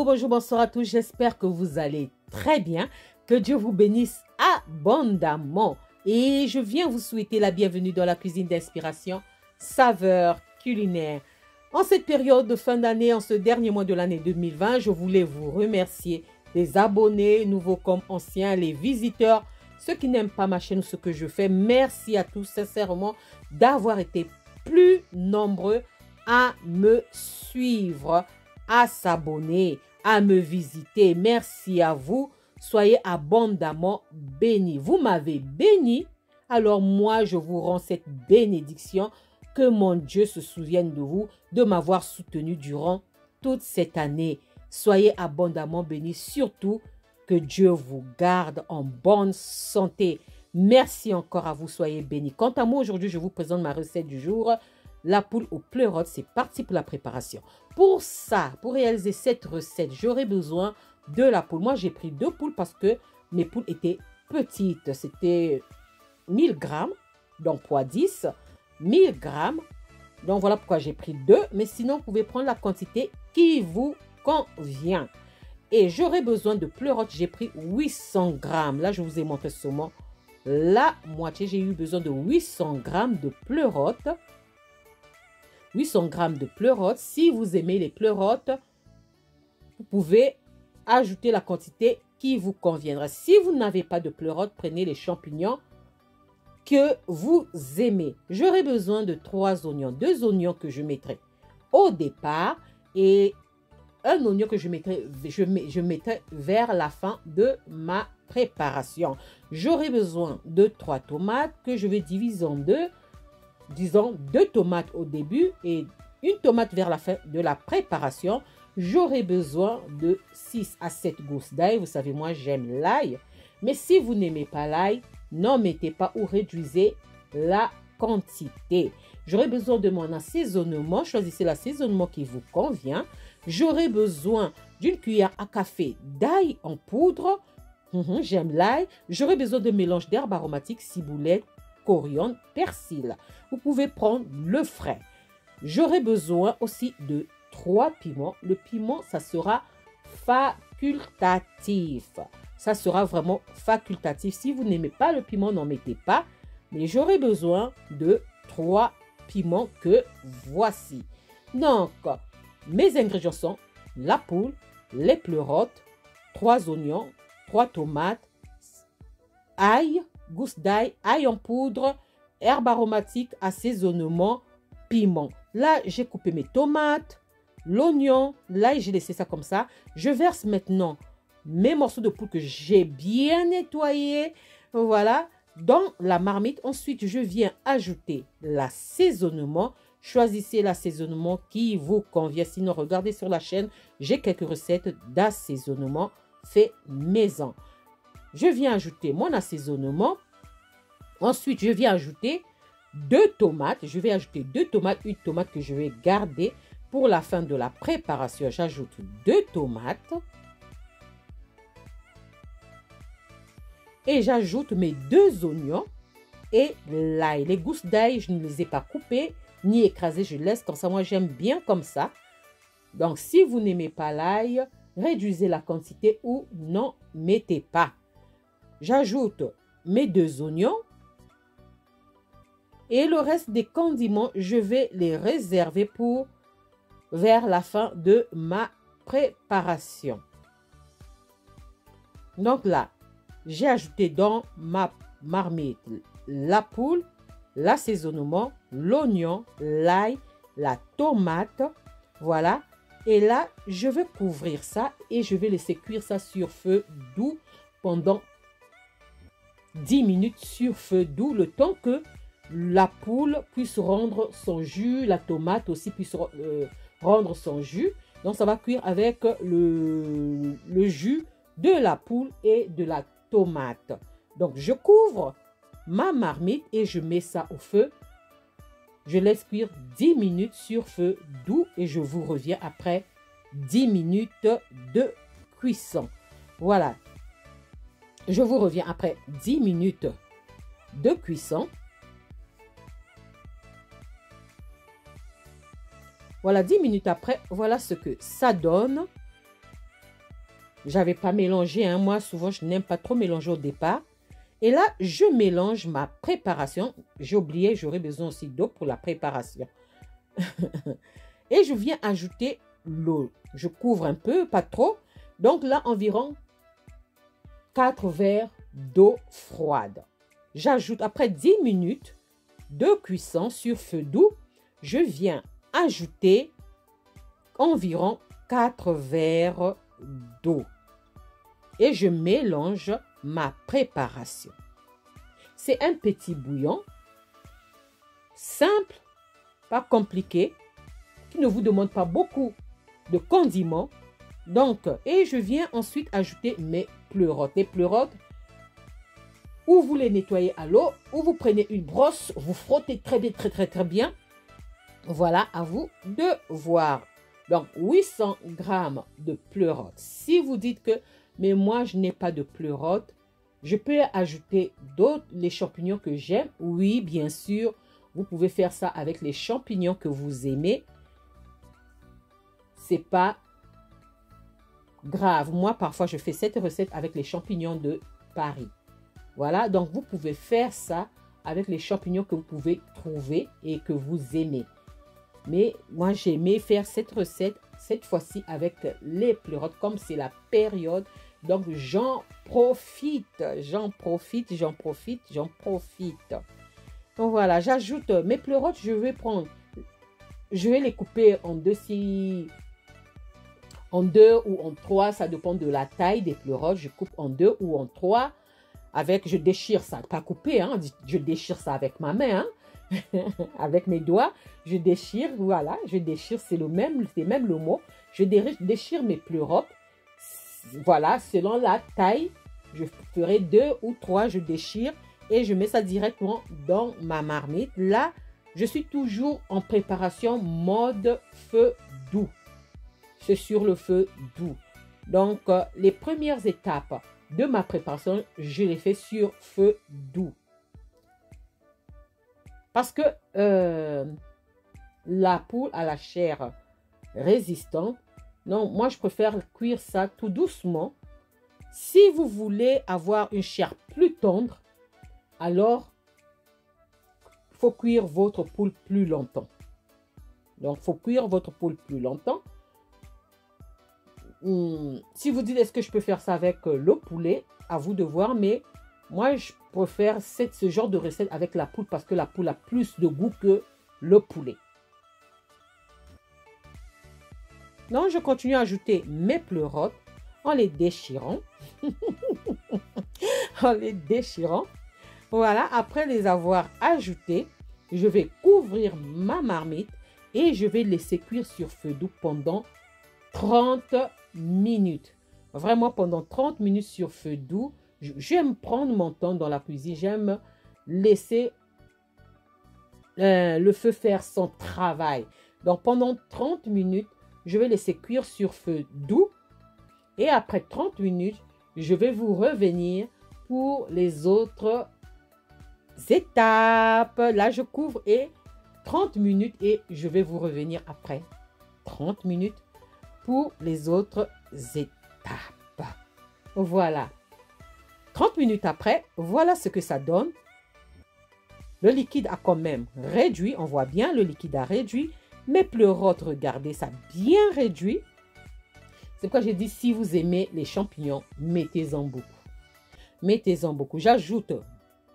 bonjour, bonsoir à tous. J'espère que vous allez très bien. Que Dieu vous bénisse abondamment. Et je viens vous souhaiter la bienvenue dans la cuisine d'inspiration Saveurs culinaires. En cette période de fin d'année, en ce dernier mois de l'année 2020, je voulais vous remercier les abonnés, nouveaux comme anciens, les visiteurs, ceux qui n'aiment pas ma chaîne ou ce que je fais. Merci à tous sincèrement d'avoir été plus nombreux à me suivre, à s'abonner, à me visiter. Merci à vous. Soyez abondamment bénis. Vous m'avez béni, alors moi je vous rends cette bénédiction. Que mon Dieu se souvienne de vous, de m'avoir soutenu durant toute cette année. Soyez abondamment bénis, surtout que Dieu vous garde en bonne santé. Merci encore à vous, soyez bénis. Quant à moi, aujourd'hui, je vous présente ma recette du jour. La poule aux pleurotes, c'est parti pour la préparation. Pour ça, pour réaliser cette recette, j'aurai besoin de la poule. Moi, j'ai pris 2 poules parce que mes poules étaient petites. C'était 1000 grammes, donc poids 10. 1000 grammes. Donc, voilà pourquoi j'ai pris 2. Mais sinon, vous pouvez prendre la quantité qui vous convient. Et j'aurai besoin de pleurotes. J'ai pris 800 grammes. Là, je vous ai montré seulement la moitié. J'ai eu besoin de 800 grammes de pleurotes. 800 grammes de pleurotes. Si vous aimez les pleurotes, vous pouvez ajouter la quantité qui vous conviendra. Si vous n'avez pas de pleurotes, prenez les champignons que vous aimez. J'aurai besoin de 3 oignons. 2 oignons que je mettrai au départ et un oignon que je mettrai vers la fin de ma préparation. J'aurai besoin de 3 tomates que je vais diviser en 2. Disons 2 tomates au début et une tomate vers la fin de la préparation. J'aurai besoin de 6 à 7 gousses d'ail. Vous savez, moi, j'aime l'ail. Mais si vous n'aimez pas l'ail, n'en mettez pas ou réduisez la quantité. J'aurai besoin de mon assaisonnement. Choisissez l'assaisonnement qui vous convient. J'aurai besoin d'une cuillère à café d'ail en poudre. J'aime l'ail. J'aurai besoin de mélange d'herbes aromatiques, ciboulette, coriandre, persil. Vous pouvez prendre le frais. J'aurai besoin aussi de 3 piments. Le piment, ça sera facultatif. Ça sera vraiment facultatif. Si vous n'aimez pas le piment, n'en mettez pas. Mais j'aurai besoin de 3 piments que voici. Donc, mes ingrédients sont la poule, les pleurotes, 3 oignons, 3 tomates, ail, gousse d'ail, ail en poudre, herbes aromatiques, assaisonnement, piment. Là, j'ai coupé mes tomates, l'oignon, l'ail, j'ai laissé ça comme ça. Je verse maintenant mes morceaux de poule que j'ai bien nettoyés, voilà, dans la marmite. Ensuite, je viens ajouter l'assaisonnement. Choisissez l'assaisonnement qui vous convient. Sinon, regardez sur la chaîne, j'ai quelques recettes d'assaisonnement fait maison. Je viens ajouter mon assaisonnement. Ensuite, je viens ajouter 2 tomates. Je vais ajouter 2 tomates, une tomate que je vais garder pour la fin de la préparation. J'ajoute 2 tomates. Et j'ajoute mes 2 oignons et l'ail. Les gousses d'ail, je ne les ai pas coupées ni écrasées. Je laisse comme ça. Moi, j'aime bien comme ça. Donc, si vous n'aimez pas l'ail, réduisez la quantité ou n'en mettez pas. J'ajoute mes 2 oignons. Et le reste des condiments, je vais les réserver pour vers la fin de ma préparation. Donc là, j'ai ajouté dans ma marmite la poule, l'assaisonnement, l'oignon, l'ail, la tomate. Voilà. Et là, je vais couvrir ça et je vais laisser cuire ça sur feu doux pendant 10 minutes sur feu doux, le temps que la poule puisse rendre son jus, la tomate aussi puisse rendre son jus. Donc, ça va cuire avec le jus de la poule et de la tomate. Donc, je couvre ma marmite et je mets ça au feu. Je laisse cuire 10 minutes sur feu doux et je vous reviens après 10 minutes de cuisson. Voilà. Je vous reviens après 10 minutes de cuisson. Voilà, 10 minutes après, voilà ce que ça donne. J'avais pas mélangé, hein. Moi, souvent, je n'aime pas trop mélanger au départ. Et là, je mélange ma préparation. J'ai oublié, j'aurais besoin aussi d'eau pour la préparation. Et je viens ajouter l'eau. Je couvre un peu, pas trop. Donc là, environ 4 verres d'eau froide. J'ajoute après 10 minutes de cuisson sur feu doux. Je viens ajouter environ 4 verres d'eau. Et je mélange ma préparation. C'est un petit bouillon simple, pas compliqué, qui ne vous demande pas beaucoup de condiments. Donc, et je viens ensuite ajouter mes pleurotes. Les pleurotes, ou vous les nettoyez à l'eau, ou vous prenez une brosse, vous frottez très bien, très bien. Voilà, à vous de voir. Donc, 800 grammes de pleurotes. Si vous dites que, mais moi, je n'ai pas de pleurotes, je peux ajouter les champignons que j'aime. Oui, bien sûr, vous pouvez faire ça avec les champignons que vous aimez. C'est pas grave. Moi, parfois, je fais cette recette avec les champignons de Paris. Voilà, donc vous pouvez faire ça avec les champignons que vous pouvez trouver et que vous aimez. Mais moi, j'ai aimé faire cette recette, cette fois-ci avec les pleurotes, comme c'est la période. Donc, j'en profite. Donc, voilà, j'ajoute mes pleurotes. Je vais les couper en deux, en 2 ou en 3. Ça dépend de la taille des pleurotes. Je coupe en 2 ou en 3. Je déchire ça, pas coupé, hein, je déchire ça avec ma main, hein, avec mes doigts, je déchire, voilà, je déchire, c'est même le mot, je déchire mes pleurotes, voilà, selon la taille, je ferai 2 ou 3, je déchire et je mets ça directement dans ma marmite. Là, je suis toujours en préparation mode feu doux, c'est sur le feu doux. Donc, les premières étapes de ma préparation, je les fais sur feu doux. Parce que la poule a la chair résistante. Donc, moi, je préfère cuire ça tout doucement. Si vous voulez avoir une chair plus tendre, alors, il faut cuire votre poule plus longtemps. Donc, il faut cuire votre poule plus longtemps. Si vous dites, est-ce que je peux faire ça avec le poulet, à vous de voir, mais moi, je préfère ce genre de recette avec la poule parce que la poule a plus de goût que le poulet. Donc, je continue à ajouter mes pleurotes en les déchirant. En les déchirant. Voilà, après les avoir ajoutés, je vais couvrir ma marmite et je vais laisser cuire sur feu doux pendant 30 minutes. Vraiment pendant 30 minutes sur feu doux. J'aime prendre mon temps dans la cuisine. J'aime laisser le feu faire son travail. Donc pendant 30 minutes, je vais laisser cuire sur feu doux. Et après 30 minutes, je vais vous revenir pour les autres étapes. Là, je couvre et 30 minutes et je vais vous revenir après 30 minutes pour les autres étapes. Voilà. 30 minutes après, voilà ce que ça donne. Le liquide a quand même réduit. On voit bien, le liquide a réduit. Mes pleurotes, regardez, ça a bien réduit. C'est pourquoi j'ai dit, si vous aimez les champignons, mettez-en beaucoup. Mettez-en beaucoup. J'ajoute,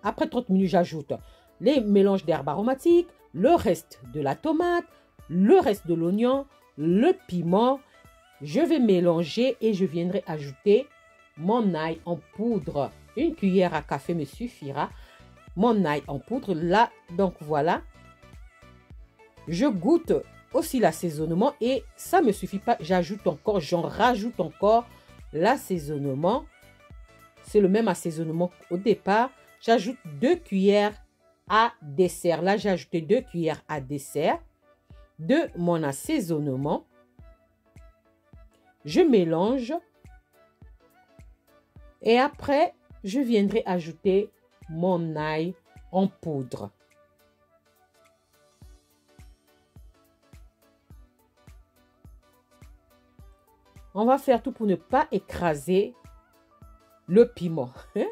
après 30 minutes, j'ajoute les mélanges d'herbes aromatiques, le reste de la tomate, le reste de l'oignon, le piment. Je vais mélanger et je viendrai ajouter mon ail en poudre. Une cuillère à café me suffira. Mon ail en poudre, là, donc voilà. Je goûte aussi l'assaisonnement et ça ne me suffit pas. J'ajoute encore, j'en rajoute encore l'assaisonnement. C'est le même assaisonnement au départ. J'ajoute 2 cuillères à dessert. Là, j'ai ajouté 2 cuillères à dessert de mon assaisonnement. Je mélange. Et après, je viendrai ajouter mon ail en poudre. On va faire tout pour ne pas écraser le piment.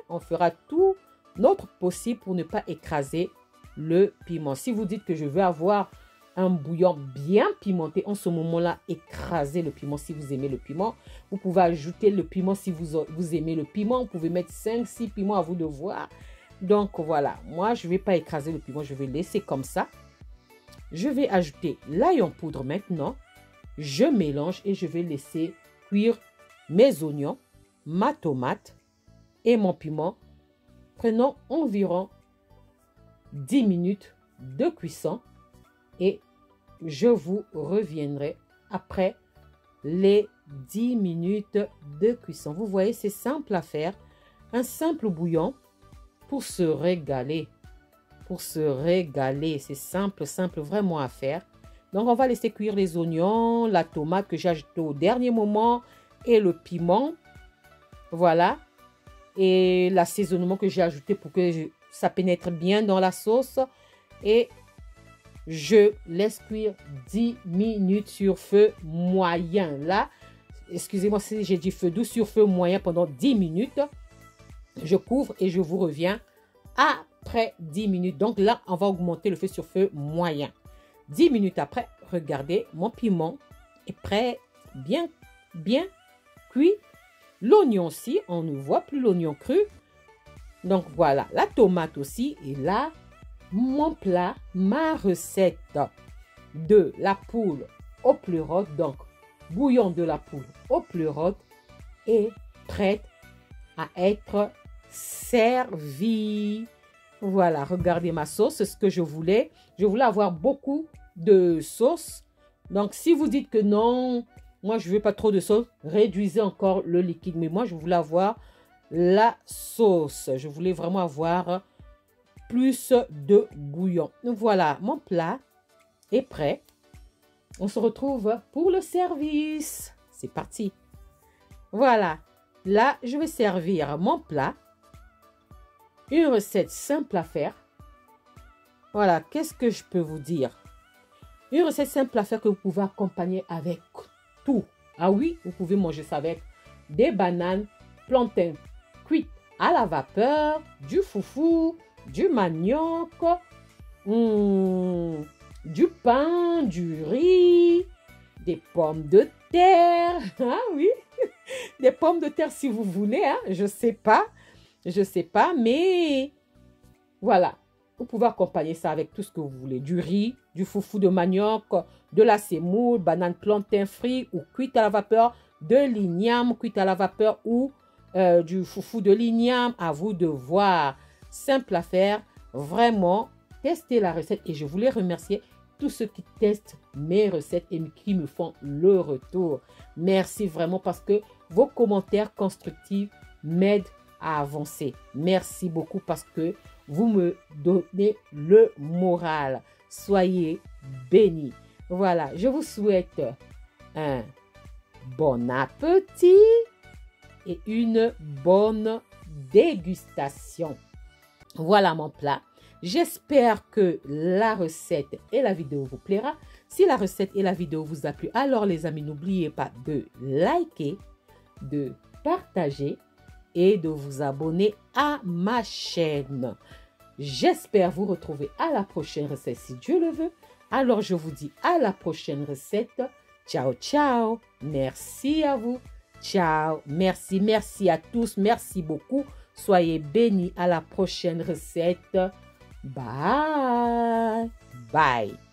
On fera tout notre possible pour ne pas écraser le piment. Si vous dites que je veux avoir un bouillon bien pimenté, en ce moment-là, écrasez le piment si vous aimez le piment. Vous pouvez ajouter le piment si vous aimez le piment. Vous pouvez mettre 5-6 piments à vous de voir. Donc voilà, moi je ne vais pas écraser le piment, je vais laisser comme ça. Je vais ajouter l'ail en poudre maintenant. Je mélange et je vais laisser cuire mes oignons, ma tomate et mon piment. Prenons environ 10 minutes de cuisson et je vous reviendrai après les 10 minutes de cuisson. Vous voyez, c'est simple à faire. Un simple bouillon pour se régaler. Pour se régaler. C'est simple, vraiment à faire. Donc, on va laisser cuire les oignons, la tomate que j'ai ajoutée au dernier moment et le piment. Voilà. Et l'assaisonnement que j'ai ajouté pour que ça pénètre bien dans la sauce. Et je laisse cuire 10 minutes sur feu moyen. Là, excusez-moi si j'ai dit feu doux, sur feu moyen pendant 10 minutes. Je couvre et je vous reviens après 10 minutes. Donc là, on va augmenter le feu sur feu moyen. 10 minutes après, regardez, mon piment est prêt, bien cuit. L'oignon aussi, on ne voit plus l'oignon cru. Donc voilà, la tomate aussi. Et là, mon plat, ma recette de la poule au pleurote, donc bouillon de la poule au pleurote, est prête à être servie. Voilà, regardez ma sauce, c'est ce que je voulais. Je voulais avoir beaucoup de sauce. Donc, si vous dites que non, moi, je ne veux pas trop de sauce, réduisez encore le liquide. Mais moi, je voulais avoir la sauce. Je voulais vraiment avoir plus de bouillon. Voilà, mon plat est prêt. On se retrouve pour le service. C'est parti. Voilà, là, je vais servir mon plat. Une recette simple à faire. Voilà, qu'est-ce que je peux vous dire? Une recette simple à faire que vous pouvez accompagner avec tout. Ah oui, vous pouvez manger ça avec des bananes, plantains cuites à la vapeur, du foufou, du manioc, du pain, du riz, des pommes de terre. Ah oui, des pommes de terre si vous voulez, hein, je sais pas, mais voilà. Vous pouvez accompagner ça avec tout ce que vous voulez. Du riz, du foufou de manioc, de la semoule, banane plantain frit ou cuite à la vapeur, de l'igname cuite à la vapeur ou du foufou de l'igname. À vous de voir. Simple à faire. Vraiment, testez la recette. Et je voulais remercier tous ceux qui testent mes recettes et qui me font le retour. Merci vraiment parce que vos commentaires constructifs m'aident à avancer. Merci beaucoup parce que vous me donnez le moral. Soyez bénis. Voilà, je vous souhaite un bon appétit et une bonne dégustation. Voilà mon plat. J'espère que la recette et la vidéo vous plaira. Si la recette et la vidéo vous a plu, alors les amis, n'oubliez pas de liker, de partager et de vous abonner à ma chaîne. J'espère vous retrouver à la prochaine recette si Dieu le veut. Alors je vous dis à la prochaine recette. Ciao, ciao. Merci à vous. Ciao. Merci à tous. Merci beaucoup. Soyez bénis à la prochaine recette. Bye. Bye.